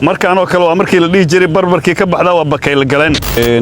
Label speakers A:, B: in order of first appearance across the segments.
A: markaanoo kale waa markii la dhihi jiray barbarkii ka baxdaa waa bakay la galeen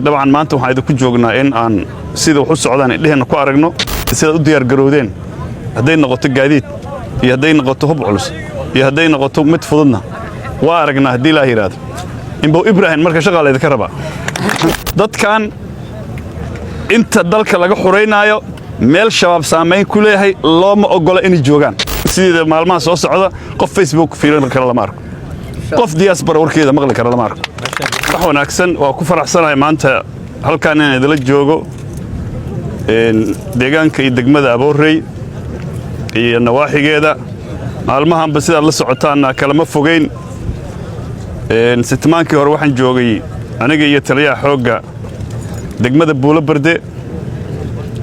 A: dabcan maanta waxaan idinku joognaa in aan sida wax u socdaan indheheena ku aragno sida u diyaar garoodeen hadday noqoto gaadiid iyo hadday noqoto hub culus iyo hadday noqoto mid fududna waa aragnaa haddii la yiraahdo inbow ibraahim marka shaqaaleeda ka raba dadkan inta dalka laga xureynayo meel shabaab saameyn ku leeyahay looma ogola inay joogaan sida maalmaha soo socda qof Facebook fiirin kara lama arko qof diaspora warkeeda maqli kara lama arko wax wanaagsan waa ku faraxsanahay maanta halkaan inaan idila joogo deegaanka iyo degmada Aboorey iyo nawaaxigeeda maalmahanba sidaad la socotaana kalama fogeyn sitmaankii hore waxaan joogay aniga iyo taliyaha xoogga degmada Buulo Barde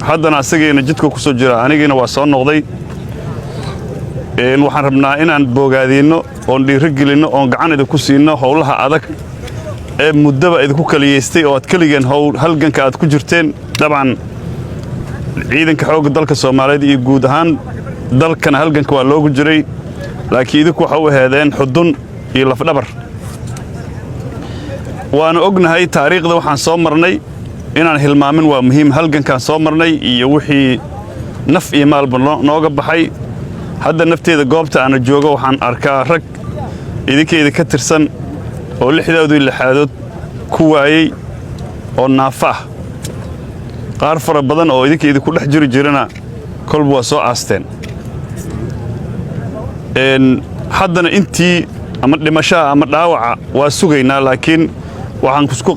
A: haddana asageena jidka ku soo jira anigina waa soo noqday waxaan rabnaa inaan boogaadino oo dhiirigelino oo gacan idinku siino howlaha adag ee muddaba idinku kaliyeystay oo aad kaligeen halganka aad ku jirteen dabcan ciidanka xoogga dalka Soomaaliyeed iyo guud ahaan dalkana halganka waa loogu jiray laakiin idinku waxa u heedeen xudun iyo lafdhabar waan ognahay taariikhda waxaan soo marnay inaan hilmaamin waa muhiim halgankan soo marnay iyo wixii naf iyo maalba nooga baxay hadda nafteeda goobta aan joogo waxaan arkaa rag idinkeeda ka tirsan oo lixdoodii lixaadood ku waayay oo naafa ah qaar fara badan oo idinkeeda ku dhex jirana kolba waa soo aasteen haddana intii ama dhimashaha ama dhaawaca waa sugaynaa laakiin waxaan isku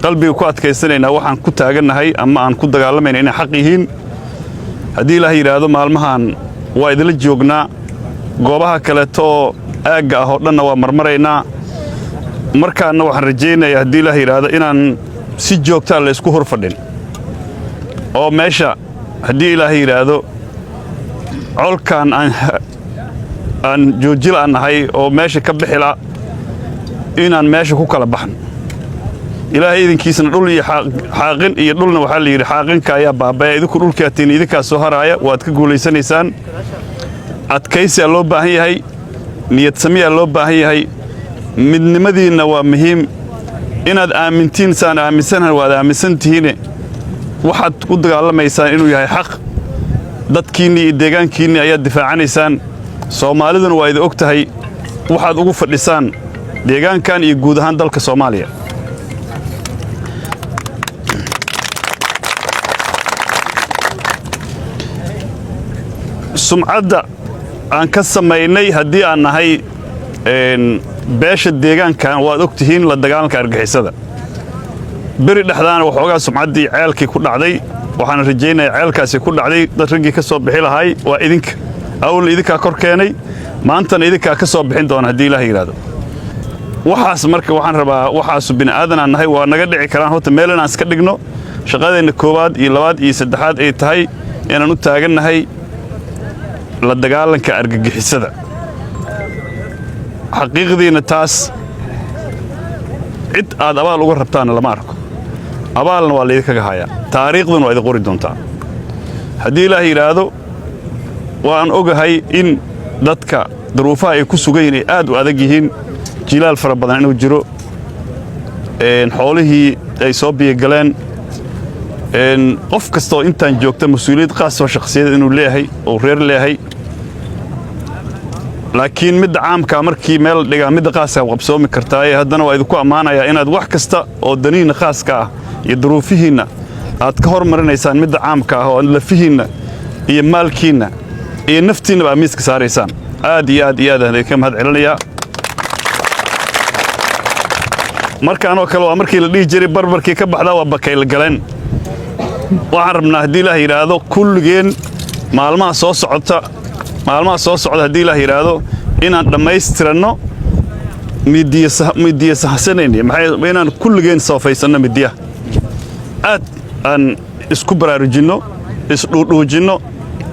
A: qalbiga ku adkaysanaynaa waxaan ku taaganahay ama aan ku dagaalamayna inay xaq yihiin haddii la yiraahdo maalmahan waa idila joognaa goobaha kale oo aagga ah oo dhanna waa marmaraynaa markaana waxaan rajaynayaa haddii la yiraahdo inaan si joogto ah la isku horfadhin oo meesha haddii la yiraahdo colkan aan joojil nahay oo meesha ka bixila inaan meesha ku kala baxno ilaahay idinkiisna dhul iyo xaaqin iyo dhulna waxa la yiri xaaqinka ayaa baabaya idinku dhulkaatiin idinka soo haraaya waad ka guuleysanaysaan adkaysi loo baahan yahay niyad samiya loo baahan yahay midnimadiina waa muhiim inaad aamintiin saan aaminsanahay waad aaminsantihiin waxaad u dagaalamaysaan inuu yahay xaq dadkiina iyo deegaankiina ayaa difaacanaysaan Soomaaliduna waa idin ogtahay waxaad ugu fadhisaan deegaankan iyo guud ahaan dalka Soomaaliya sumcadda aan ka sameynay haddii aan nahay beesha deegaankan waad ogtihiin la dagaalanka argixisada beri dhexdaana waxoogaa sumcaddii ceelkii ku dhacday waxaan rajaynayaa ceelkaasi ku dhacday dad raggii ka soo bixi lahay waa idinka awal idinkaa kor keenay maantana idinkaa ka soo bixin doona haddii ilaahay yiraahdo waxaas marka waxaan rabaa waxaasu bini aadan aan nahay waa naga dhici karaan horta meel inaan iska dhigno shaqadeena koowaad iyo labaad iyo saddexaad ay tahay inaan u taagannahay la dagaalanka argagixisada xaqiiqdiina taas cid aad abaal uga rabtaan lama arko abaalna waa leedkaga haya taariikhduna waa idin qori doontaa haddii ilaahay yiraahdo waan ogahay in dadka duruufaha ay ku sugan ay aad u adag yihiin jilaal fara badan inuu jiro xoolihii ay soo biyagaleen qof kasta oo intaan joogta mas'uuliyad qaas oo shakhsiyadeed inuu leeyahay oo reer leeyahay laakiin mid caamka markii meel dhigaa mid qaaska qabsoomi kartaa ee haddana waa idinku amaanaya inaad wax kasta oo daniina khaaska ah iyo duruufihiina aad ka hormarinaysaan mid caamka ah oo lafihiina iyo maalkiina iyo naftiina baa miiska saaraysaan aad iyo aad ka mahad celinaya markaanoo kale waa markii la dhihi jiray barbarkii ka baxdaa waa bakay la galeen waxaan rabnaa haddii la yiraahdo kulligeen maalmaha soo socda haddii la yiraahdo inaan dhammaystirano midiya sahsanayni inaan kulligeen soofaysanno midiya aad aan isku baraarujinno isdhuudhuujinno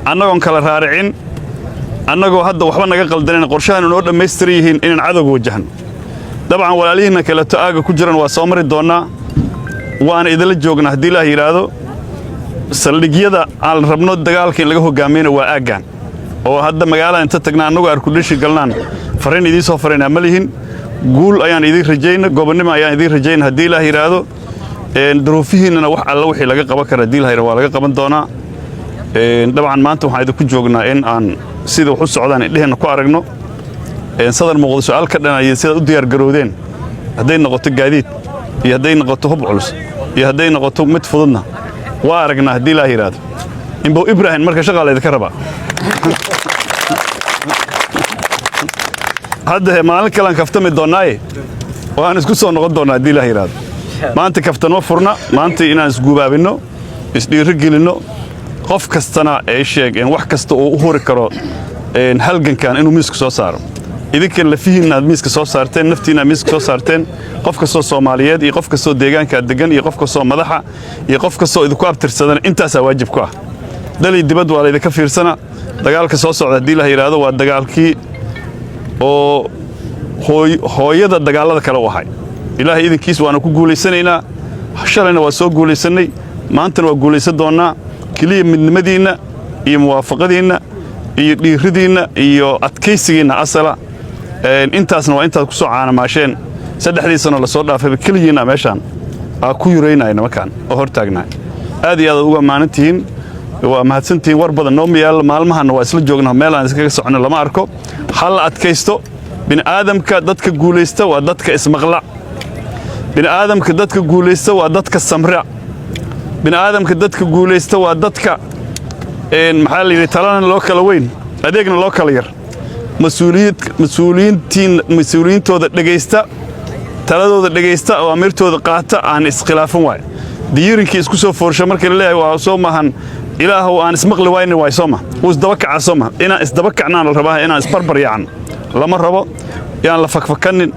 A: annagoon kala raaricin annagoo hadda waxba naga qaldaneen qorshahan inoo dhammaystiran yihiin inaan cadowga wajahno dabcan walaalihiina kaleeto aaga ku jiran waa soo mari doonaa waana idila joognaa haddii la yiraahdo saldhigyada aan rabno dagaalka in laga hogaameeyo waa aaggan oo hadda magaalada inta tagnaa annagu arkudhishi galnaan فرين إذا سافرين عملهن قول أيان إذا رجينا قبلنا ما أيان إذا رجينا هدي له يرادو دروفيهن أنا وح الله وحي لقى قبك ردي له يروى لقى قبل دونا طبعا ما أنتم هاي كل جوجنا إن عن سيد وحس عدان اللي هن كوارجنا صدر مقدس سؤال كنا يصير أديار جرودين هدين نقطة جديد يهدين نقطة هب علوس يهدين نقطة متفضلنا وارجنا هدي له يراد إن بو إبراهيم مركز شغال إذا كربا هذا مالك كلام كفتم الدناي وأنا سكوسون نقطة دونا هدي له يراد ما أنت كفتن وفرنا ما أنت إنا سجوبا بينه يصير رجلنا قف كستنا إيش إن واحد كست وهور كرا إن هلجن كان إنه مسك صار إذا كان اللي فيه إن مسك صارتين نفتينا مسك صارتين قف كسو صوماليات يقف كسو ديجان كدجان يقف كسو مدحة يقف كسو إذا كواب ترسدنا أنت سواجب كواه ده اللي يدبد ولا إذا كفير سنة دجال كسو صعد دي له هذا والدجال كي أو هو يدا الدجال هذا كلا واحد إلهي إذا كيس وأنا كقولي سنة شلنا وسوق قولي سنة ما أنت وقولي سدونا كلي من مدينة يموافقتنا يردينا يأتكيسينا أصلا أنت أصلا وأنت كسوع عنا ماشين سد حديث سنة لصورة فبكلينا ماشان أكو يرينا إن مكان أهرتاجنا هذه هذا هو معنتين وما تنتي وربض النوم يلا مالمها نواسل جوجنا مالا نسكت عنا لما أركو حل أتكيستو بين آدم كدتك جوليستا ودتك اسم غلا بين آدم كدتك جوليستا ودتك السمراء بين آدم كدتك جوليستا ودتك إن محل يتلان اللوكال وين أديكنا اللوكال ير مسؤولين تودا دقيستا تلادو دقيستا أو أمير تودا قاتا عن إسخلافهم واي ديرين كيس كسو فورشة مركل الله وصومهن إله عن اسمق لوين وايصومه وإصدبك عصومه إنا إصدبك عنا الرباه إنا إسبربر يعني لما الربا يعني لفكفكنن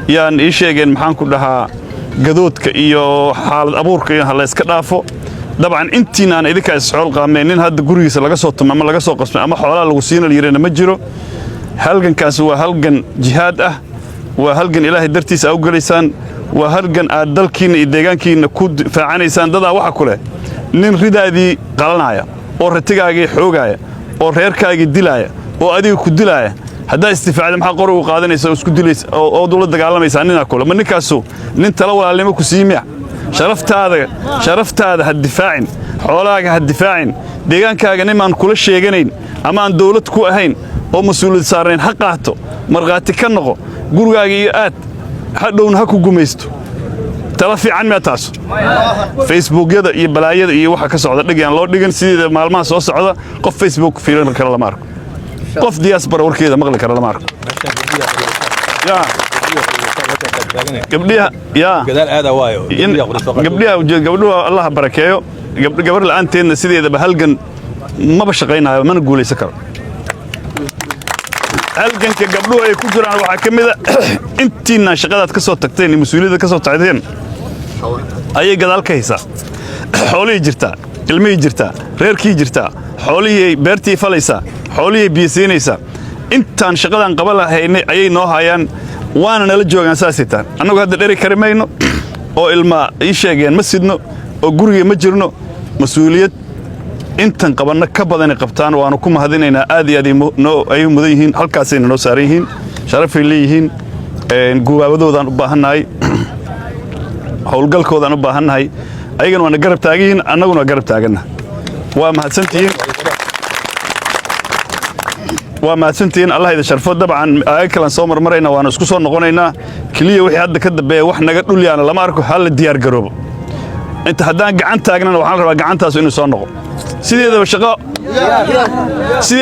A: يعني إيش يجين محن كلها جدود كإيو حال أبورك يعني هلا إسكتافو طبعا أنتنا أنا إذا كأسعول قامين هذا جوريس لقى صوت ما لقى صوت قسم أما حوالي الوسينة اللي يرينا متجرو هلجن كاسوا هلجن جهاد وهلجن إلهي درتيس أو جلسان وهلجن أدل كين إدجان كين كود فعني سان ضد واحد كله نين ردا ذي قلنايا أو رتجاجي حوجايا أو ريركاجي دلايا أو أدي كدلايا هذا استفادة محق قرو قادنا يسوي كدليس أو دولة دجالنا يسانينا كله من كاسو نين تلو على ما كسيميع شرفت هذا الدفاعين حولاك هالدفاعين ديجان كاجنين ما نقول الشيء جنين أما عن دولة كوهين أو مسؤول صارين حقاته مرغاتي كنقو جورجاجيات حدون هكو جميستو ترفي عن ما تاسو فيسبوك يدا يبلايد يوحى كسعودة لقيان لو لقيان سيد معلومات سو سعودة قف فيسبوك في لنا كرلا مارك قف دياسبرا وركيدا مغلى كرلا مارك يا قبلها يا قبلها الله بركيه قبل الآن تين سيدي إذا بهلجن ما بشقينا ما نقول يسكر هلجن كقبلها يكون جرعان وحكم إذا أنتنا شغلات كسر تكتين مسؤولية كسر تعدين أي قدال كيسة حولي جرتا المي جرتا غير كي جرتا حولي بيرتي فليسا حولي بيسينيسا أنت شغلان قبلها أي نوعيان وانا نلا joogan saasitaan anagu hadda dheri karimayno oo ilma ii sheegeen ma sidno oo guriga ma jirno mas'uuliyad intan qabanna ka badan qabtaan waanu ku mahadinaynaa aad iyo aad ay mudan yihiin halkaas ay noo saaran yihiin sharaf ay leeyihiin guubaabadoodan u baahanahay hawlgalkoodan u baahanahay ayagana waana garab taagiin annaguna garab taagana waa mahadsantihiin وما سنتين الله إذا شرفت طبعا أكلن صومر مرينا وأنا سكوسون نقولنا كلية وحي هذا كذب وإحنا قلنا لي أنا لما أركو حال الديار قرب أنت حدان قعنت أجنا وحنا ربع قعنت أسوي نصون نقول سيدي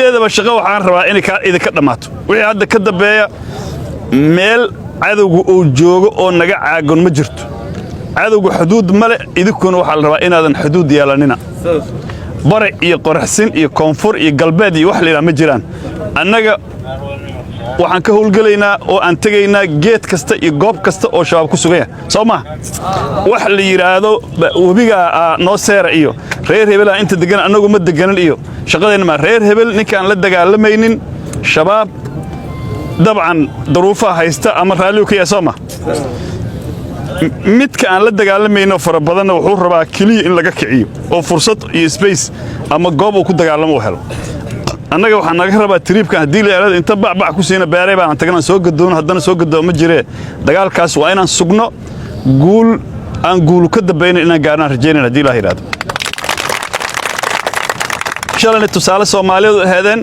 A: هذا بالشقاء وحنا ربع إني إذا كذا مات وحي هذا كذب ميل عذو وجوج أو نجع عجون مجرت عذو حدود ملء إذا كانوا حال ربع إن هذا الحدود يالنا بري يقرحسن يكونفور يقلبادي وحلي لا مجران annaga waxaan ka howlgalaynaa oo aan tagaynaa geed kasta iyo goob kasta oo shabaab ku sugan yahay Soomaa wax la yiraahdo wabiga noo seera iyo reer hebel inta degan annagu ma deganan iyo shaqadeena ma reer hebel ninkaan la dagaalamaynin shabaab dabcan duruufaha haysta ama raaliyo ka Soomaa midka aan la dagaalamayno farabadan wuxuu rabaa kaliya in laga kiciyo oo fursad iyo space ama goob uu ku dagaalamo helo annaga waxaan naga rabaa tiriibkan haddii la yidhaahdo inta bacbac ku siina beeray baan tagnaa soo gadoono haddana soo gadoo ma jiree dagaalkaas waa inaan sugno guul aan guulu ka dambaynin inaan gaarnaan rajaynayn haddii la yidhaahdo shalayna tusaale Soomaaliyeed u ahaadeen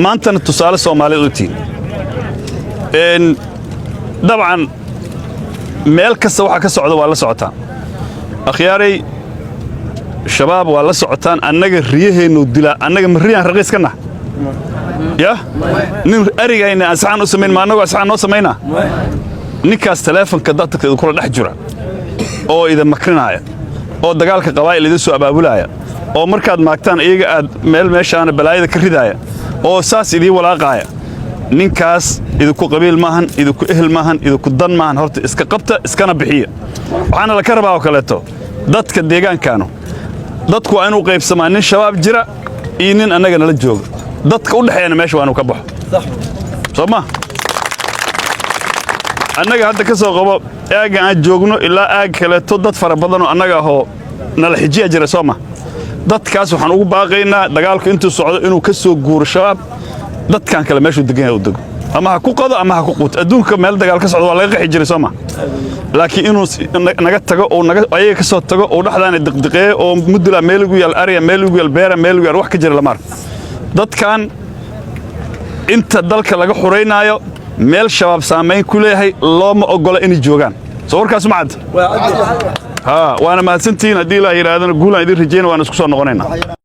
A: maantana tusaale Soomaaliyeed u tiin dabcan meel kasta waxa ka socda waa la socotaan akhyaaray shabaab waa la socotaan annaga riyaheenu dila annaga mariyaan raqiis kana ya nin arigayna asxaan u sameyn ma annagu asxaan noo sameeyna ninkaas teleefanka dadka kula dhex jira oo ida makrinaaya oo dagaalka qabaa'il idin soo abaabulaya oo markaad maagtaan iyaga aad meeshaan balaayada ka ridaaya oo saas idii walaaqaaya ninkaas idinku qabiil maahan idinku ehel maahan idinku dan maahan horta iska qabta iskana bixiya waxaana la ka rabaa oo kaleeto dadka deegaankaanu dadku waa inuu qaybsamaa nin shabaab jira iyo nin annaga nala jooga dadka u dhaxeeyna meesha waa inuu ka baxo sooma annaga hadda ka soo qabo aaga aan joogno ilaa aag kaleeto dad fara badan oo annaga ahoo nala xijiya jira sooma dadkaas waxaan ugu baaqaynaa dagaalku intuu socdo inuu ka soo guuro shabaab dadkan kale meeshuu degan yahay u dego ama ha ku qado ama ha ku quuto adduunka meel dagaal ka socdo waa laga qaxi jiray sooma laakiin inuu naga tago oo ayaga ka soo tago oo dhaxdaana diqdiqeeyo oo mudula meel ugu yaal ariya meel ugu yaal beera meel ugu yaal wax ka jira lama arko dadkan inta dalka laga xureynaayo meel shabaab saameyn ku leeyahay looma ogola inay joogaan soo warkaas ma cad waana mahadsantihiin haddii la yidhaahdana guulaan idin rajayna waan isku soo noqonaynaa